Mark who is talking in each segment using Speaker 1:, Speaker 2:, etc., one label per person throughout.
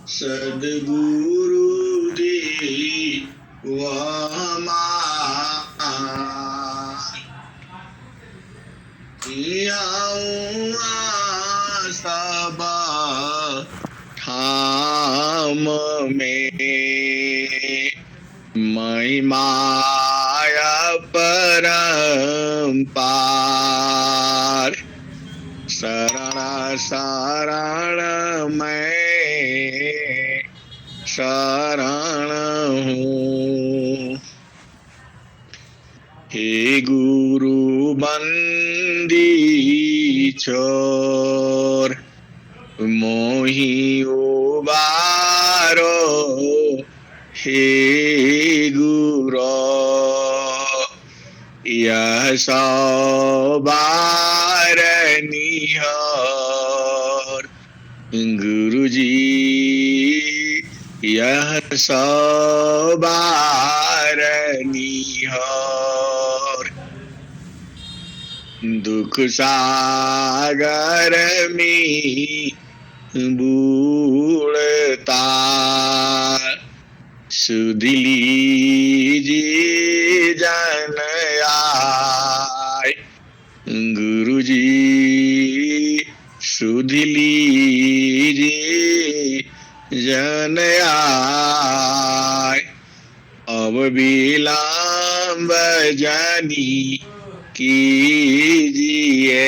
Speaker 1: सद्गुरु दी वमार सब ठाम में महिमाया परम्पार शरण शरण मैं शरण हूँ। हे गुरु बंदी छोर मोहि उबारो हे गुरो यह सवार निहार गुरुजी यह सवार निहार दुख सागर में बूढ़ता सुध लीजिए जन आय गुरुजी सुध लीजिए जन आय अब विलंब जानी कीजिए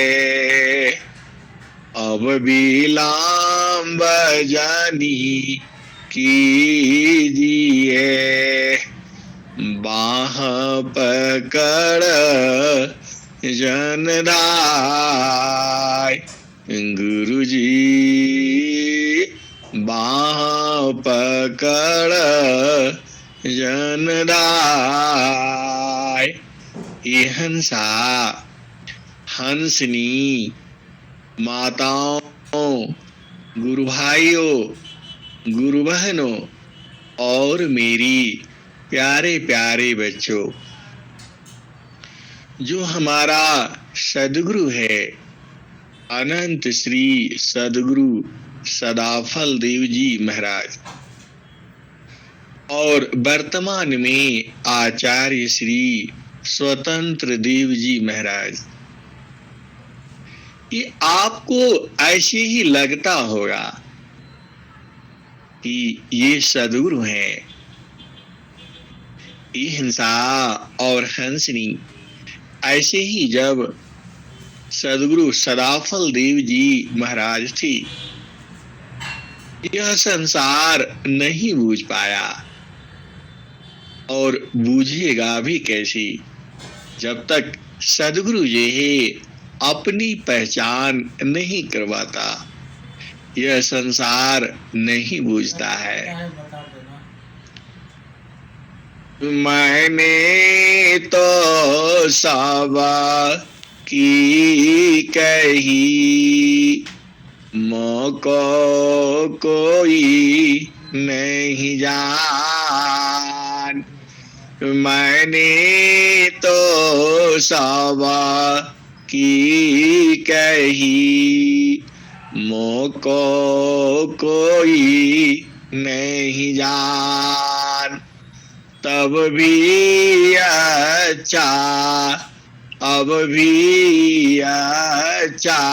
Speaker 1: अब विलंब जानी कीजिए बाह पकड़ जनदाय गुरुजी बाह पकड़ जनदाय ये हंसा हंसनी माताओं गुरु भाइयों गुरु बहनों और मेरी प्यारे प्यारे बच्चों, जो हमारा सदगुरु है अनंत श्री सदगुरु सदाफल देव जी महाराज और वर्तमान में आचार्य श्री स्वतंत्र देव जी महाराज, ये आपको ऐसे ही लगता होगा कि ये सदगुरु हैं। ये हंसा और हंसनी ऐसे ही जब सदगुरु सदाफल देव जी महाराज थे, यह संसार नहीं बूझ पाया और बूझेगा भी कैसे जब तक सदगुरु जी अपनी पहचान नहीं करवाता। यह संसार नहीं बूझता है। मैंने तो सब की कही मोको कोई नहीं जान, मैंने तो सब की कही मोको कोई नहीं जान, तब भी अच्छा अब भी अच्छा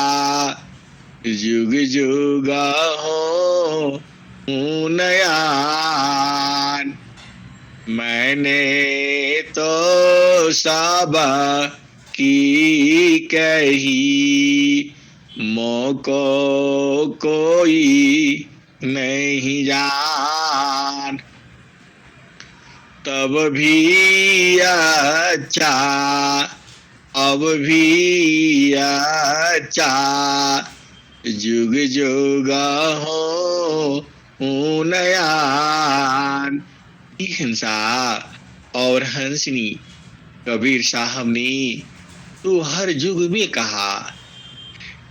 Speaker 1: जुग जुग हो नयान, मैंने तो सब की कही मोको कोई नहीं जान, तब भी अच्छा अब भी अच्छा जुग जुग हो नयान। हिंसा और हंसनी कबीर साहब ने तो हर युग में कहा,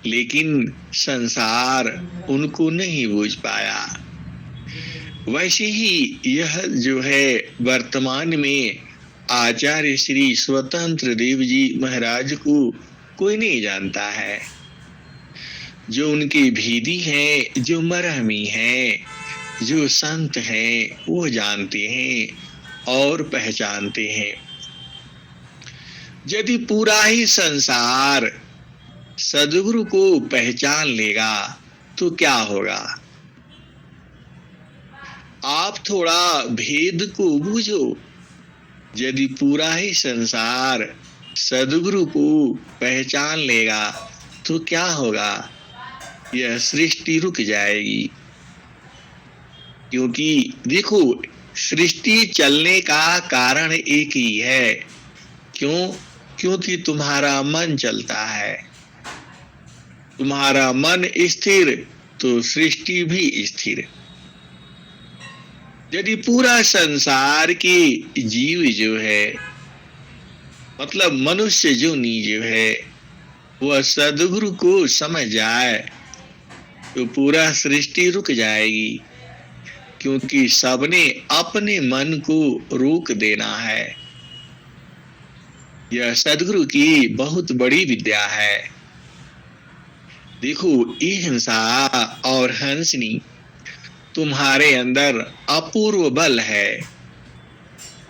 Speaker 1: लेकिन संसार उनको नहीं बूझ पाया। वैसे ही यह जो है वर्तमान में आचार्य श्री स्वतंत्र देव जी महाराज को कोई नहीं जानता है। जो उनके भेदी हैं, जो मरहमी हैं, जो संत हैं वो जानते हैं और पहचानते हैं। यदि पूरा ही संसार सद्गुरु को पहचान लेगा तो क्या होगा? आप थोड़ा भेद को बूझो। यदि पूरा ही संसार सद्गुरु को पहचान लेगा तो क्या होगा? यह सृष्टि रुक जाएगी। क्योंकि देखो, सृष्टि चलने का कारण एक ही है। क्यों? क्योंकि तुम्हारा मन चलता है। तुम्हारा मन स्थिर तो सृष्टि भी स्थिर। यदि पूरा संसार के जीव जो है, मतलब मनुष्य जो जीव है, वह सद्गुरु को समझ जाए तो पूरा सृष्टि रुक जाएगी। क्योंकि सबने अपने मन को रोक देना है। यह सद्गुरु की बहुत बड़ी विद्या है। देखो, अहिंसा और हंसनी तुम्हारे अंदर अपूर्व बल है।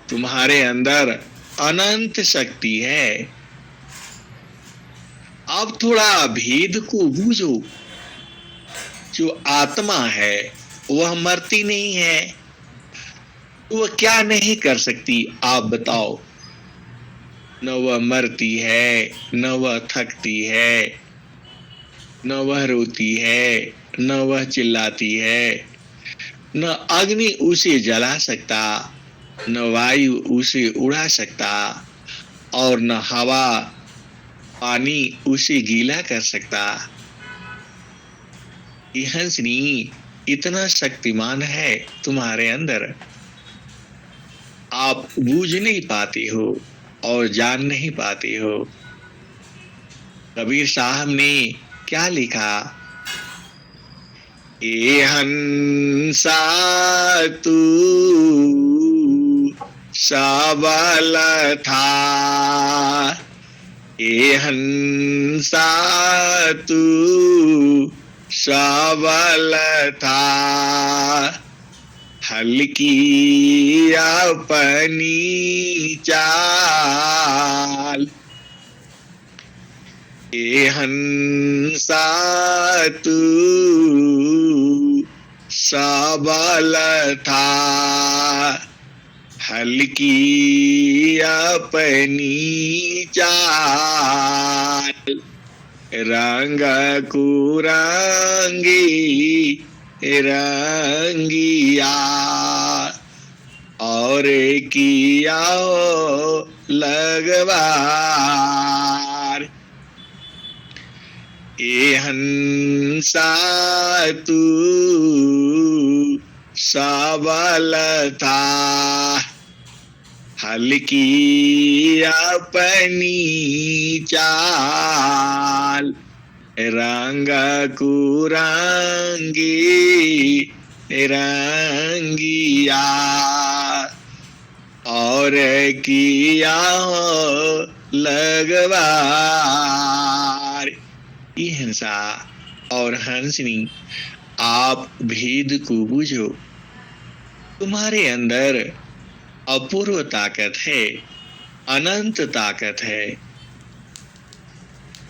Speaker 1: तुम्हारे अंदर अनंत शक्ति है। अब थोड़ा भेद को बूझो। जो आत्मा है वह मरती नहीं है। वह क्या नहीं कर सकती, आप बताओ? न वह मरती है, न वह थकती है, न वह रोती है, न वह चिल्लाती है। न अग्नि उसे जला सकता, न वायु उसे उड़ा सकता, और न हवा पानी उसे गीला कर सकता। ये हंसनी इतना शक्तिमान है तुम्हारे अंदर, आप बूझ नहीं पाते हो और जान नहीं पाते हो। कबीर साहब ने क्या लिखा? ए हंसा तू सबल था, ए हंसा तू सबल था, हल्की अपनी चाल। ए हंसा तू सबल था, हल्की अपनी चाल। रंग कुरंगी रंगिया, और किया लगवार। ए हंसा तू सबल था, हल्की अपनी चाल। रंग कुरंगी रंगिया, और किया लगवार। ये हिंसा और हंसनी, आप भेद को बूझो। तुम्हारे अंदर अपूर्व ताकत है, अनंत ताकत है,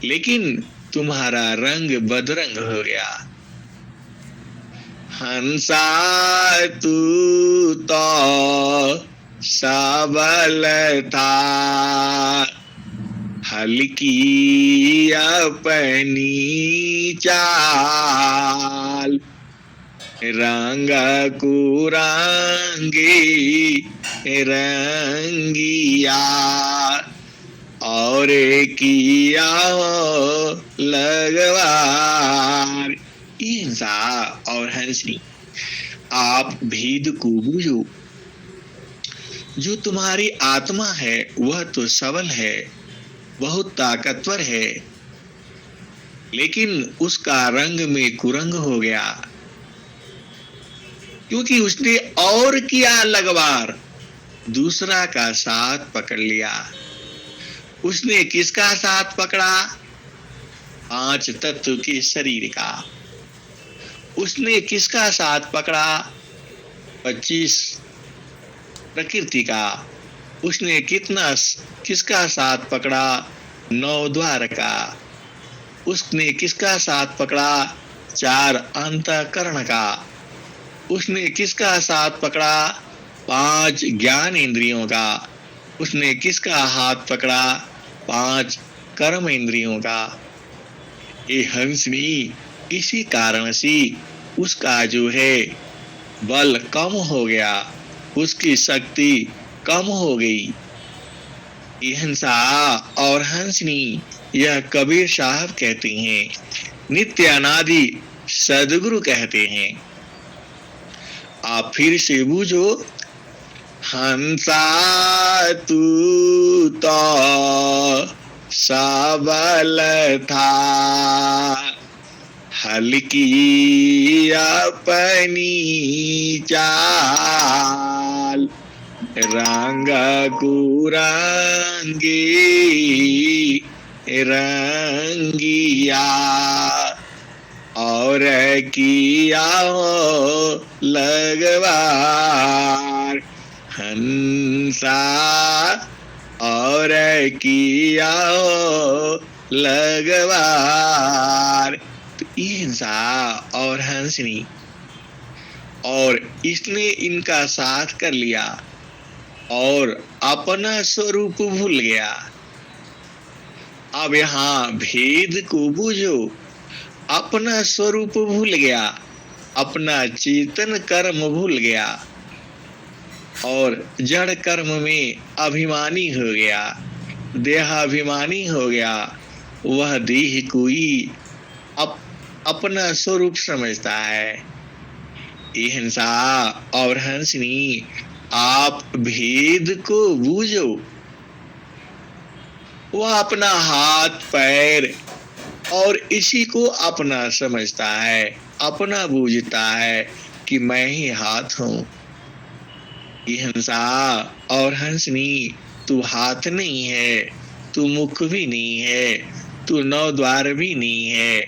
Speaker 1: लेकिन तुम्हारा रंग बदरंग हो गया। हंसा तू तो सबल था, हल्की अपनी चाल। रंग कुरंगी रंगिया, और किया लगवार। हिंसा और हंसनी, आप भेद को बूझो। जो तुम्हारी आत्मा है वह तो सबल है, बहुत ताकतवर है, लेकिन उसका रंग में कुरंग हो गया, क्योंकि उसने और किया लगवार, दूसरा का साथ पकड़ लिया। उसने किसका साथ पकड़ा? 5 तत्व के शरीर का। उसने किसका साथ पकड़ा? 25 प्रकृति का, उसने किसका साथ पकड़ा? 9 द्वार का। उसने किसका साथ पकड़ा? 4 अंतःकरण का। उसने किसका साथ पकड़ा? 5 ज्ञान इंद्रियों का। उसने किसका हाथ पकड़ा? 5 कर्म इंद्रियों का। ये हंसनी, इसी कारण से उसका जो है बल कम हो गया, उसकी शक्ति कम हो गई। ये हंसा और हंसनी, यह कबीर साहब कहते हैं, नित्य अनादि सदगुरु कहते हैं। आप फिर से बूझो। हंसा तू तो सबल था, हल्की अपनी चाल, रंग कुरंगी रंगिया, और किया हो लगवार। हंसा और किया हो लगवार। तो ये हंसा और हंसनी, और इसने इनका साथ कर लिया और अपना स्वरूप भूल गया। अब यहाँ भेद को बूझो। अपना स्वरूप भूल गया, अपना चेतन कर्म भूल गया और जड़ कर्म में अभिमानी हो गया, देहाभिमानी हो गया। वह देह को ही अपना स्वरूप समझता है। ये हंसा और हंसनी, आप भेद को बूझो। वह अपना हाथ पैर और इसी को अपना समझता है, अपना बूझता है कि मैं ही हाथ हूं। ये हंसा और हंसनी, तू हाथ नहीं है, तू मुख भी नहीं है, तू 9 द्वार भी नहीं है,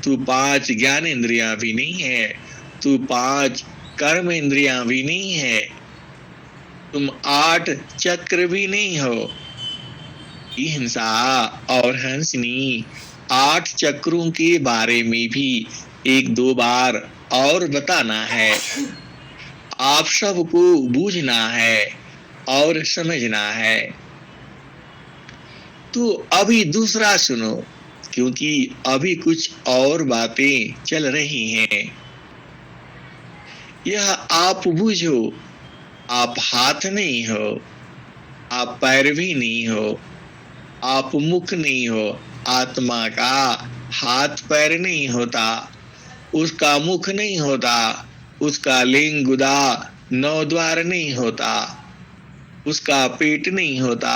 Speaker 1: तू 5 ज्ञान इंद्रियां भी नहीं है, तू 5 कर्म इंद्रियां भी नहीं है, तुम 8 चक्र भी नहीं हो। ये हंसा और हंसनी, 8 चक्रों के बारे में भी 1-2 बार और बताना है। आप सबको बूझना है और समझना है। तो अभी दूसरा सुनो, क्योंकि अभी कुछ और बातें चल रही हैं। यह आप बूझो। आप हाथ नहीं हो, आप पैर भी नहीं हो, आप मुख नहीं हो। आत्मा का हाथ पैर नहीं होता, उसका मुख नहीं होता, उसका लिंग गुदा 9 द्वार नहीं होता, उसका पेट नहीं होता।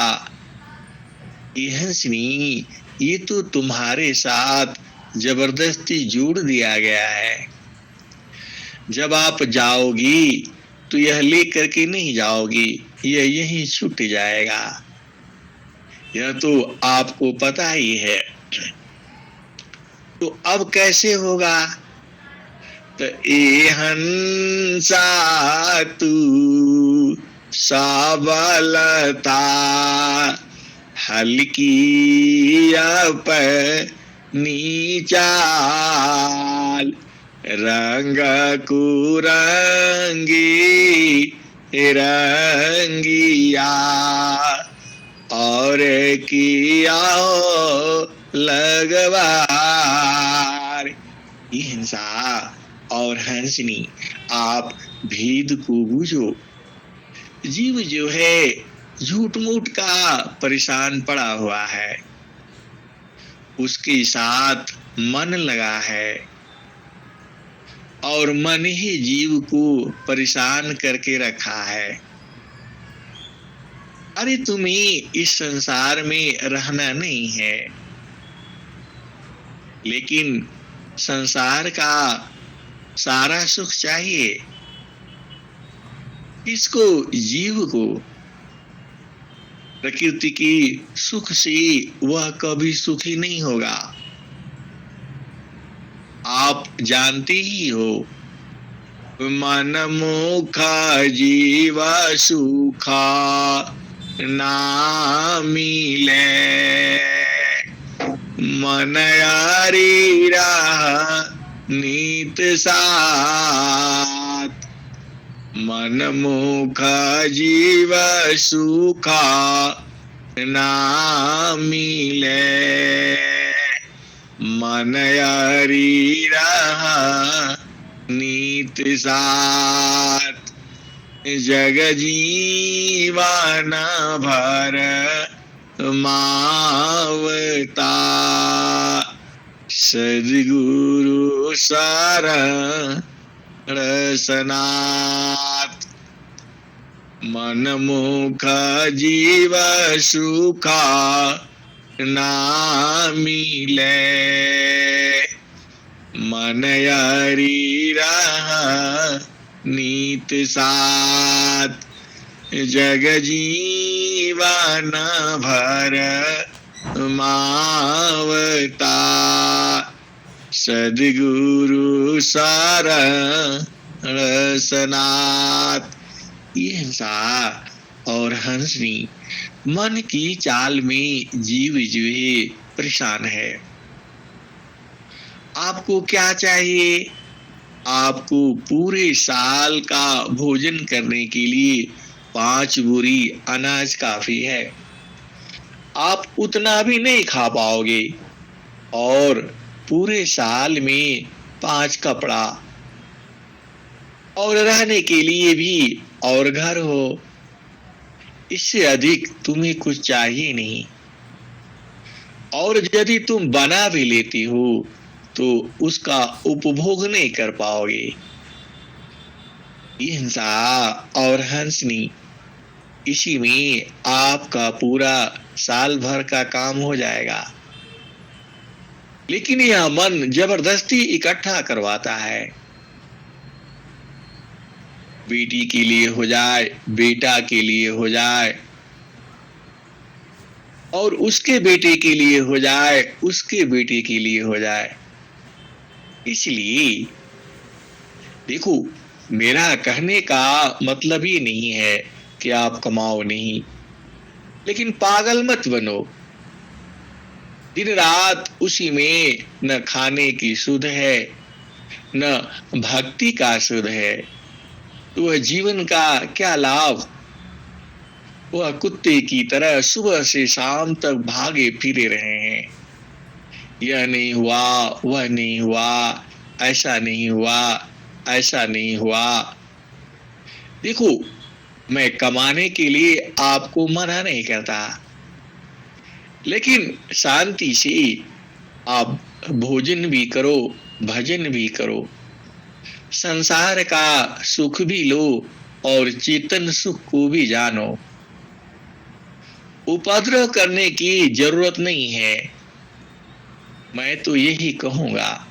Speaker 1: ये हंसनी, ये तो तुम्हारे साथ जबरदस्ती जोड़ दिया गया है। जब आप जाओगी तो यह लेकर के नहीं जाओगी, यह यहीं छूट जाएगा। यह तो आपको पता ही है। तो अब कैसे होगा? तो ए हंसा तू सबलता, हल्की अपनी चाल, रंग कुरंगी रंगिया, और किया लगवार। ये हंसा और हंसनी, आप भेद को बूझो। जीव जो है झूठ मूठ का परेशान पड़ा हुआ है, उसके साथ मन लगा है और मन ही जीव को परेशान करके रखा है। अरे तुम्हें इस संसार में रहना नहीं है, लेकिन संसार का सारा सुख चाहिए। इसको, जीव को। प्रकृति की सुख से वह कभी सुखी नहीं होगा। आप जानते ही हो, मन मुख जीव सुखा ना मिले। मन यारी राह नीत साथ, मन मुख जीव सुखा ना मिले। मन यारी राह नीत साथ, जग जीवन भर मावता। सद्गुरु शरण सनाथ, मन मुख जीव सुखा ना मिले। मन यारी राह नीत साथ, जग जीवन भर मावता। सद्गुरु शरण सनाथ। ये हिंसा और हंसनी मन की चाल में जीव जुए परेशान है। आपको क्या चाहिए? आपको पूरे साल का भोजन करने के लिए 5 बोरी अनाज काफी है। आप उतना भी नहीं खा पाओगे, और पूरे साल में 5 कपड़ा, और रहने के लिए भी और घर हो। इससे अधिक तुम्हें कुछ चाहिए नहीं। और यदि तुम बना भी लेती हो तो उसका उपभोग नहीं कर पाओगे। ये हिंसा और हंसनी, इसी में आपका पूरा साल भर का काम हो जाएगा। लेकिन यह मन जबरदस्ती इकट्ठा करवाता है। बेटी के लिए हो जाए, बेटा के लिए हो जाए, और उसके बेटे के लिए हो जाए, उसके बेटे के लिए हो जाए। इसलिए देखो, मेरा कहने का मतलब ये नहीं है कि आप कमाओ नहीं, लेकिन पागल मत बनो। दिन रात उसी में न खाने की सुध है, न भक्ति का सुध है। तो वह जीवन का क्या लाभ? वह कुत्ते की तरह सुबह से शाम तक भागे फिरे रहे हैं। यह नहीं हुआ, वह नहीं हुआ, ऐसा नहीं हुआ, ऐसा नहीं हुआ। देखो, मैं कमाने के लिए आपको मना नहीं करता, लेकिन शांति से आप भोजन भी करो, भजन भी करो, संसार का सुख भी लो और चेतन सुख को भी जानो। उपद्रव करने की जरूरत नहीं है। मैं तो यही कहूंगा।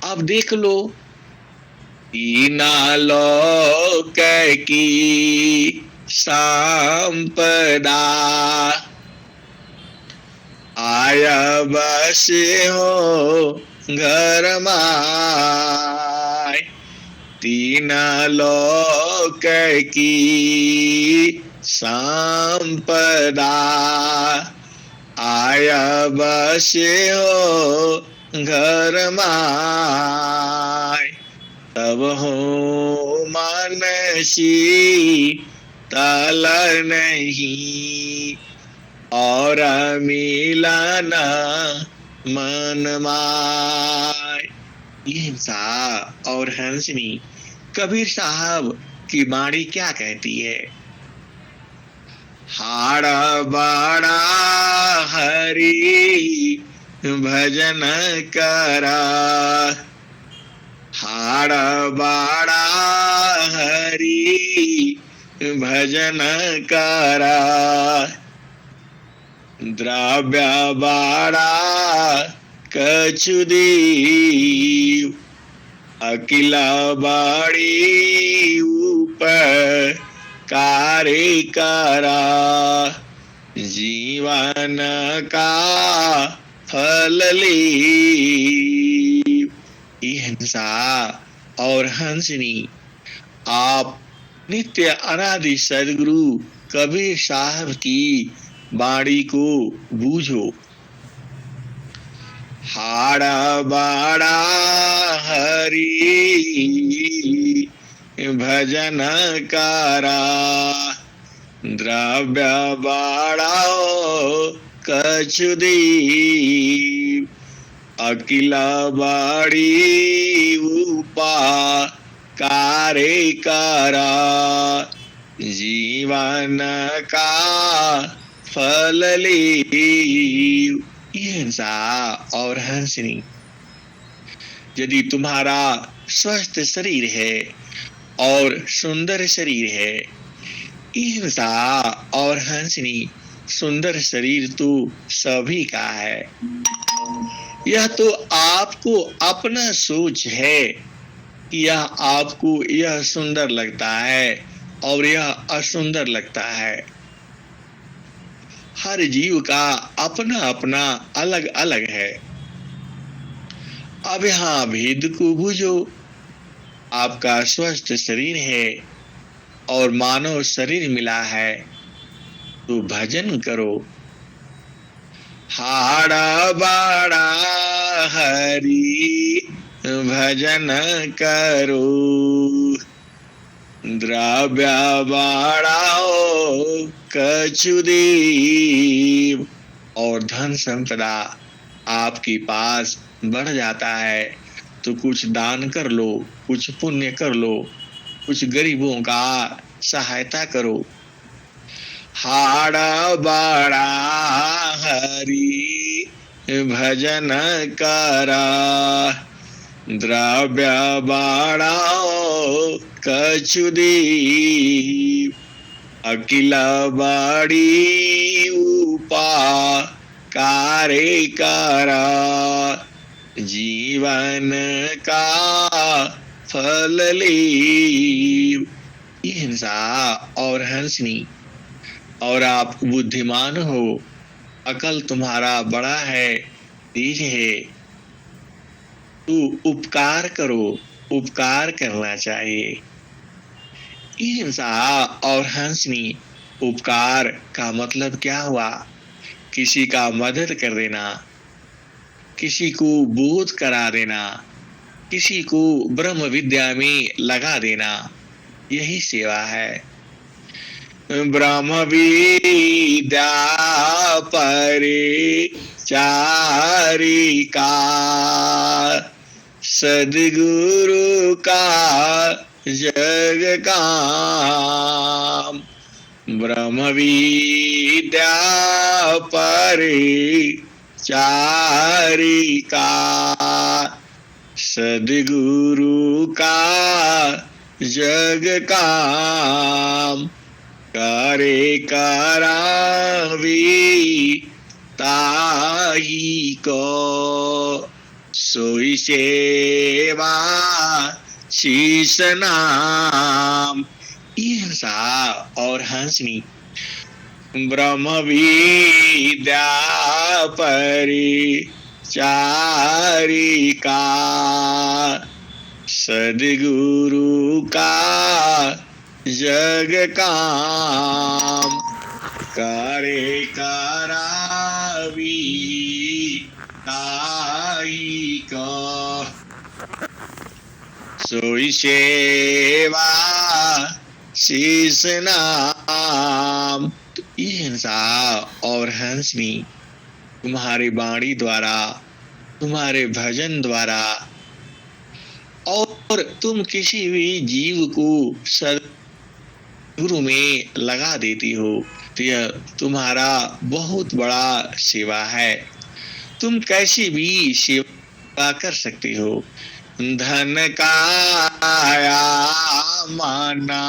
Speaker 1: अब देख लो, दीना लोक की संपदा, आया बस हो घर माय। तीन लोक की संपदा, आया बस हो घर माय। तब हो मन शीतल नहीं, और मिलन मन माय। ये हिंसा और हंसनी कबीर साहब की वाणी क्या कहती है? हाड़ बाड़ा हरि भजन करा, हाड़ बाड़ा हरि भजन करा। द्रव्य बाड़ा कछु दीव, अकिला बाड़ी ऊपर कार्य करा। जीवन का फल ली। हिंसा और हंसनी, आप नित्य अनादि सदगुरु कबीर साहब की वाणी को बूझो। हाड़ा बाड़ा हरि भजन करा, द्रव्य बाड़ाओ कछु दीप, अकिला बाड़ी उपा कारे करा, जीवन का फल ली। हिंसा और हंसनी, यदि तुम्हारा स्वस्थ शरीर है और सुंदर शरीर है, हिंसा और हंसनी, सुंदर शरीर तो सभी का है। यह तो आपको अपना सोच है कि यह आपको यह सुंदर लगता है और यह असुंदर लगता है। हर जीव का अपना अपना अलग अलग है। अब यहाँ भेद को बूझो। आपका स्वस्थ शरीर है और मानव शरीर मिला है, तो भजन करो। हाड़ा बाड़ा हरि भजन करो, द्रव्य बाड़ाओ कछु दीप। और धन संपदा आपके पास बढ़ जाता है तो कुछ दान कर लो, कुछ पुण्य कर लो, कुछ गरीबों का सहायता करो। हाड़ा बाड़ा हरि भजन करा, द्रव्य बाड़ाओ कछु दीप, अकिला बाड़ी उपा कारे करा, जीवन का फल ली। हिंसा और हंसनी, और आप बुद्धिमान हो, अकल तुम्हारा बड़ा है, तेज है, तो उपकार करो, उपकार करना चाहिए। हिंसा और हंसनी, उपकार का मतलब क्या हुआ? किसी का मदद कर देना, किसी को बोध करा देना, किसी को ब्रह्म विद्या में लगा देना, यही सेवा है। ब्रह्म विद्या परिचारिका, सद्गुरु का जग काम। ब्रह्म विद्या परिचारिका, सद्गुरु का जग काम। करे करावी ताही को, सोई सेवा शीश नाम। हिंसा और हंसनी, ब्रह्म विद्या परिचारिका, सद्गुरु का जग काम। करे करावी ताई को, सोई सेवा शीस नाम। तो ये हिंसा और हंसनी तुम्हारी वाणी द्वारा, तुम्हारे भजन द्वारा, और तुम किसी भी जीव को सद्गुरु में लगा देती हो, तो यह तुम्हारा बहुत बड़ा सेवा है। तुम कैसी भी सेवा कर सकती हो। धन काया माना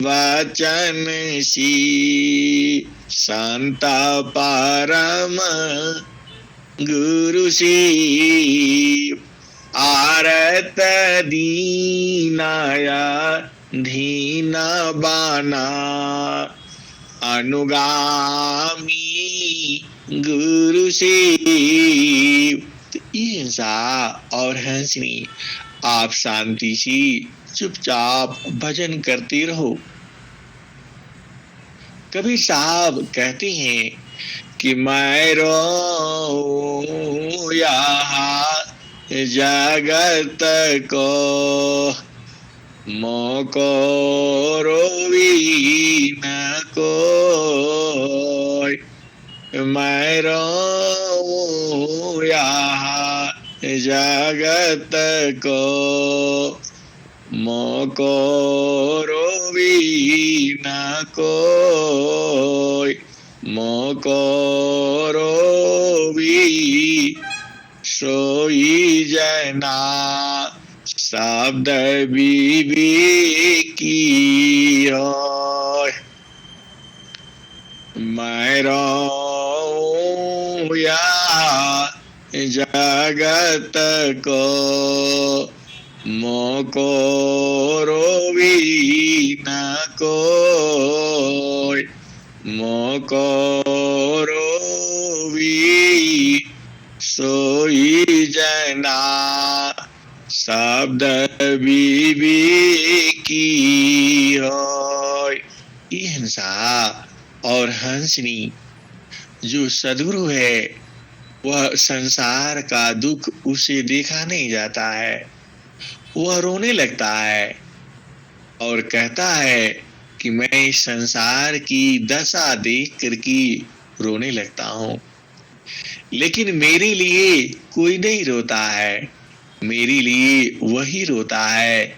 Speaker 1: वचन सी, संत परम गुरु सी। आरत दीनाया धीन बाना, अनुगामी गुरु से। हिंसा और हंसनी, आप शांति से चुपचाप भजन करते रहो। कबीर साहब कहते हैं कि मैं रो यहाँ जगत को, मोको रोवी न कोई। मैं रो यहाँ जगत को, मोको रोवी न कोई। मोको रोवी सोई जना, शब्द विवेकी होय। मैं रोऊं यहाँ जगत को, मोको रोवी न कोई। मोको रोवी सोई जना, शब्द विवेकी होय। ये हिंसा और हंसनी, जो सद्गुरु है वह संसार का दुख उसे देखा नहीं जाता है। वह रोने लगता है और कहता है कि मैं इस संसार की दशा देख कर के रोने लगता हूँ, लेकिन मेरे लिए कोई नहीं रोता है। मेरे लिए वही रोता है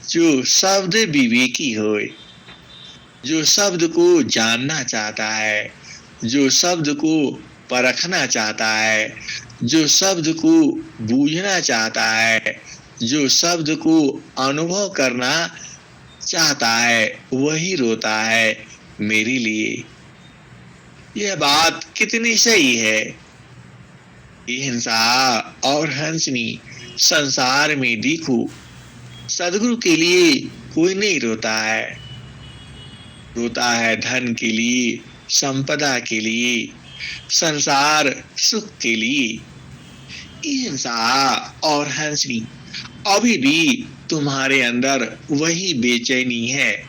Speaker 1: जो शब्द विवेकी होए, जो शब्द को जानना चाहता है, जो शब्द को परखना चाहता है, जो शब्द को बूझना चाहता है, जो शब्द को अनुभव करना चाहता है, वही रोता है मेरे लिए। यह बात कितनी सही है। ये हिंसा और हंसनी संसार में देखो, सद्गुरु के लिए कोई नहीं रोता है। रोता है धन के लिए, संपदा के लिए, संसार सुख के लिए। ये हिंसा और हंसनी अभी भी तुम्हारे अंदर वही बेचैनी है।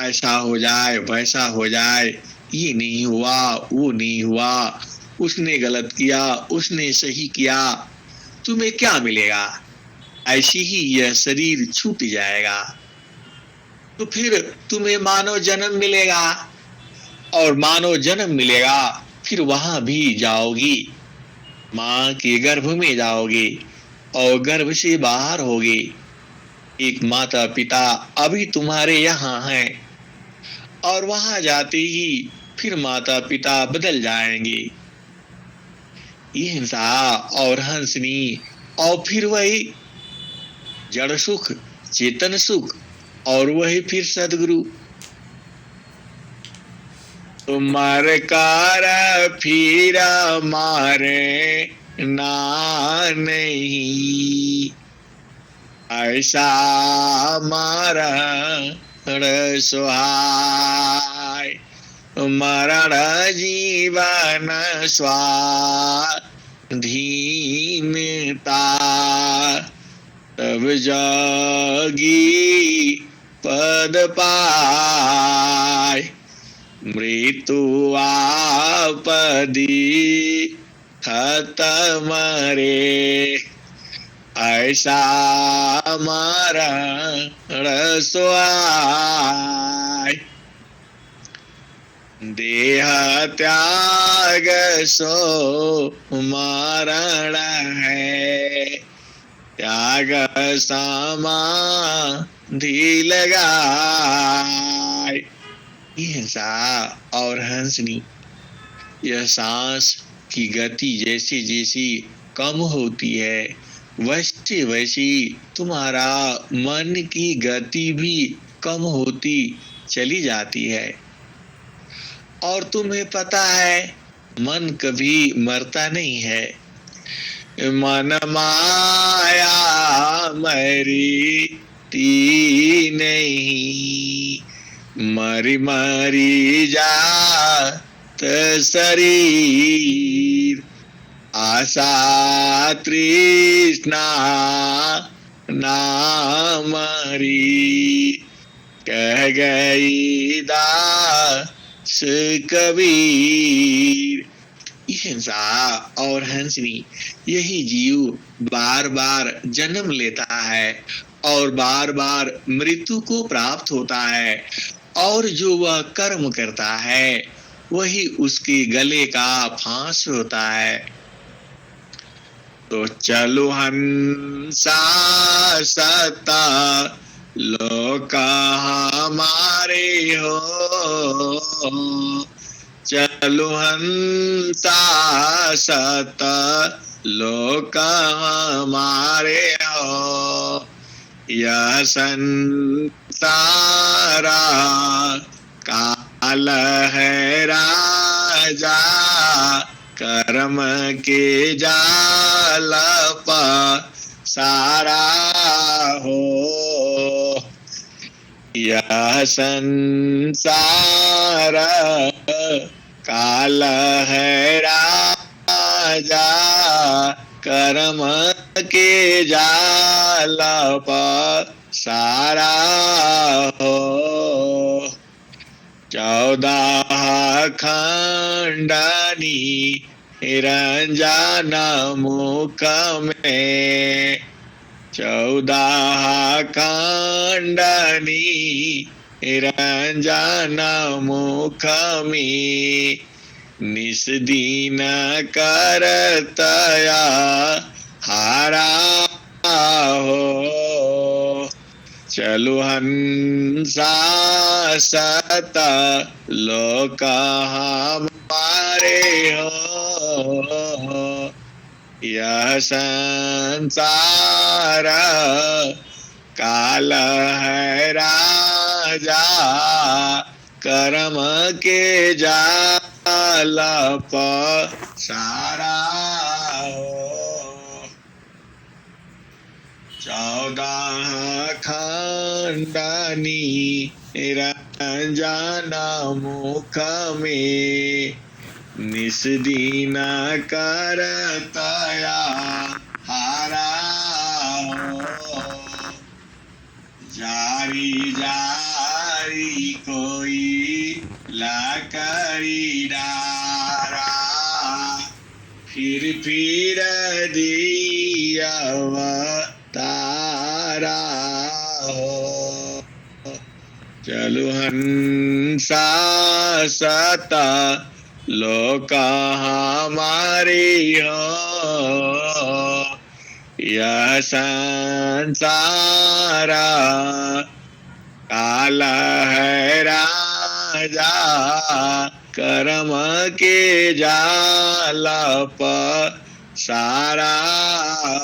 Speaker 1: ऐसा हो जाए, वैसा हो जाए, ये नहीं हुआ, वो नहीं हुआ, उसने गलत किया, उसने सही किया, तुम्हें क्या मिलेगा? ऐसी ही यह शरीर छूट जाएगा, तो फिर तुम्हें मानव जन्म मिलेगा, और मानव जन्म मिलेगा फिर वहां भी जाओगी, माँ के गर्भ में जाओगे और गर्भ से बाहर होगे। एक माता पिता अभी तुम्हारे यहाँ हैं और वहां जाते ही फिर माता पिता बदल जाएंगे। ये हिंसा और हंसनी और फिर वही जड़ सुख, चेतन सुख और वही फिर सद्गुरु। तुमार कार फिरा मारे ना नहीं, ऐसा मरण सुहाय। मरण जीवन स्वाधीनता, तब जागी पद पाय। मृत्यु आपदी खत्म रे, ऐसा मरण सुहाय। देह त्याग सो मरण है, त्याग समाधि लगाय। ये हिंसा और हंसनी, यह सांस की गति जैसे जैसी कम होती है, वैसे वैसी तुम्हारा मन की गति भी कम होती चली जाती है। और तुम्हें पता है मन कभी मरता नहीं है। मन माया मरीती नहीं, मरी मरी जात शरीर। आशा तृष्णा नामरी, कह गई दास कबीर। हिंसा और हंसनी, यही जीव बार बार जन्म लेता है और बार बार मृत्यु को प्राप्त होता है, और जो वह कर्म करता है वही उसके गले का फांस होता है। तो चलो हंसा सता लोक हमारे हो, चलो हंसा सत लोक हमारे हो। यह संसारा काल है राजा, कर्म के जाल सारा हो। यह संसार काल है राजा, कर्म के जाल सारा हो। 14 खंडनी रंजन मुख में, 14 खंडनी रंजन मुख में, निस दिन करतया हारा हो। चलो हंसा सत लोक हमारे हो। यह संसार काल है राजा, कर्म के जाल सारा हो। 14 खंडनी रंजन मुख में, निस दिन करतया हारा हो। जारी जारी कोई लकड़ी डारा, फिर दिया तारा हो। चलो हंसा सता लोक हमारी हो। यह संसार काल है राजा, कर्म के जाल सारा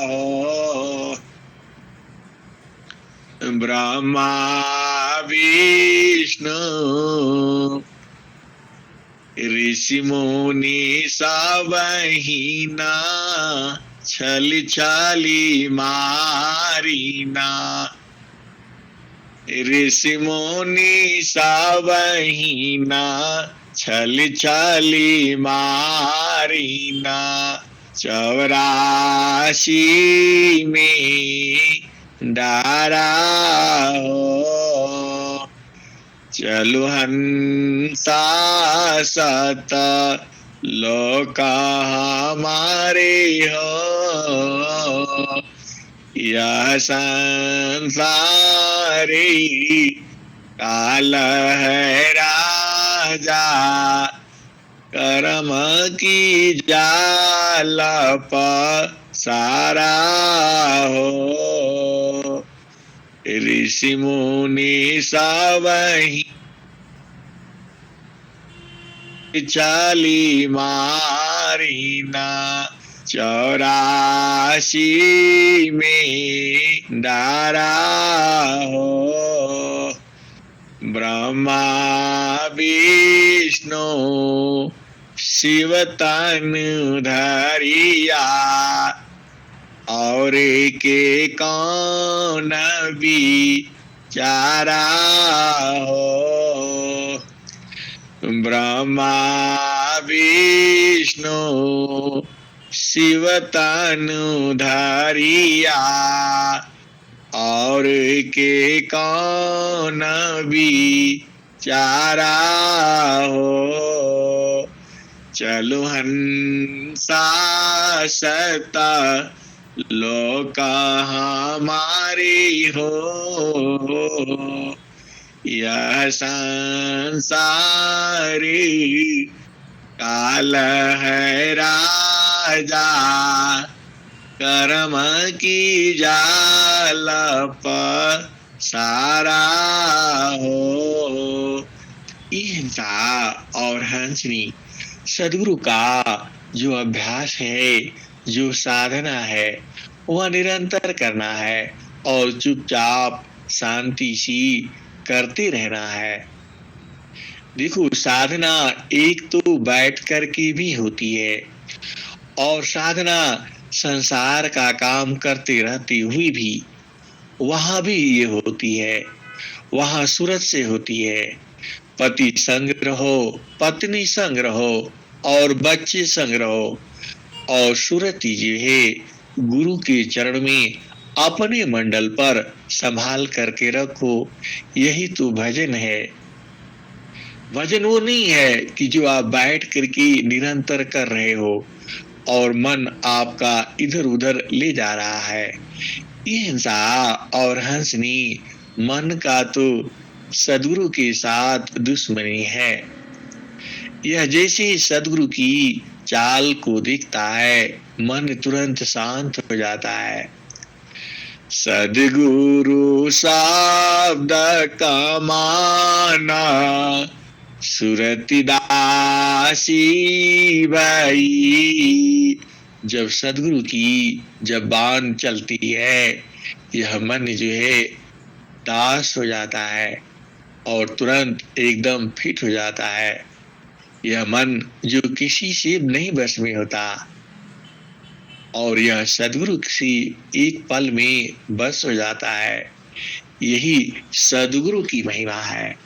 Speaker 1: हो। ब्रह्मा विष्णु ऋषि मुनि सब हीना, छली छली मारीना। ऋषि मुनि सब हीना, छली छली मारीना। 84 में डारा हो। चलो हंसा सत लोक हमारे हो। यह संसारी काल है राजा, कर्म की जाल सारा हो। ऋषि मुनि सब छली मारीना। 84 में डारा हो। ब्रह्मा विष्णु शिव तन धरिया, और के कौन बिचारा हो। ब्रह्मा विष्णु शिव तनु धरिया, और के कौन बिचारा हो। चलो हंसा सता लोक हमारी हो, यह संसारी काल है राजा, कर्म की जाल सारा हो। हिंसा और हंसनी सदगुरु का जो अभ्यास है, जो साधना है, वह निरंतर करना है और चुपचाप शांति सी करते रहना है। देखो, साधना एक तो बैठ कर के भी होती है, और साधना संसार का काम करते रहते हुए भी वहां भी ये होती है। वहां सूरत से होती है। पति संग रहो, पत्नी संग रहो और बच्चे संग रहो, और सूरती जो है गुरु के चरण में अपने मंडल पर संभाल करके रखो। यही तो भजन है। भजन वो नहीं है कि जो आप बैठ करके निरंतर कर रहे हो और मन आपका इधर उधर ले जा रहा है। ये हिंसा और हंसनी मन का तो सदगुरु के साथ दुश्मनी है। यह जैसे सदगुरु की चाल को देखता है, मन तुरंत शांत हो जाता है। सदगुरु शब्द कमाना, सुरति दासी भाई। जब सदगुरु की जब बाण चलती है, यह मन जो है दास हो जाता है और तुरंत एकदम फिट हो जाता है। यह मन जो किसी से नहीं बस में होता, और यह सदगुरु किसी एक पल में बस हो जाता है। यही सदगुरु की महिमा है,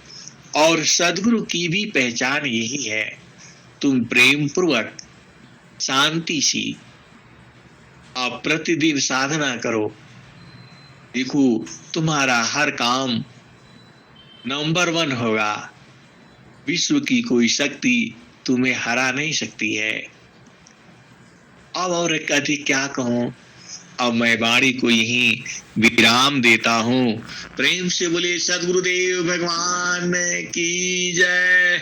Speaker 1: और सदगुरु की भी पहचान यही है। तुम प्रेम पूर्वक शांति सी आप प्रतिदिन साधना करो। देखो, तुम्हारा हर काम नंबर 1 होगा। विश्व की कोई शक्ति तुम्हें हरा नहीं सकती है। अब और अधिक क्या कहूं, अब मैं वाणी को यहीं विराम देता हूं। प्रेम से बोले सद्गुरुदेव भगवान की जय।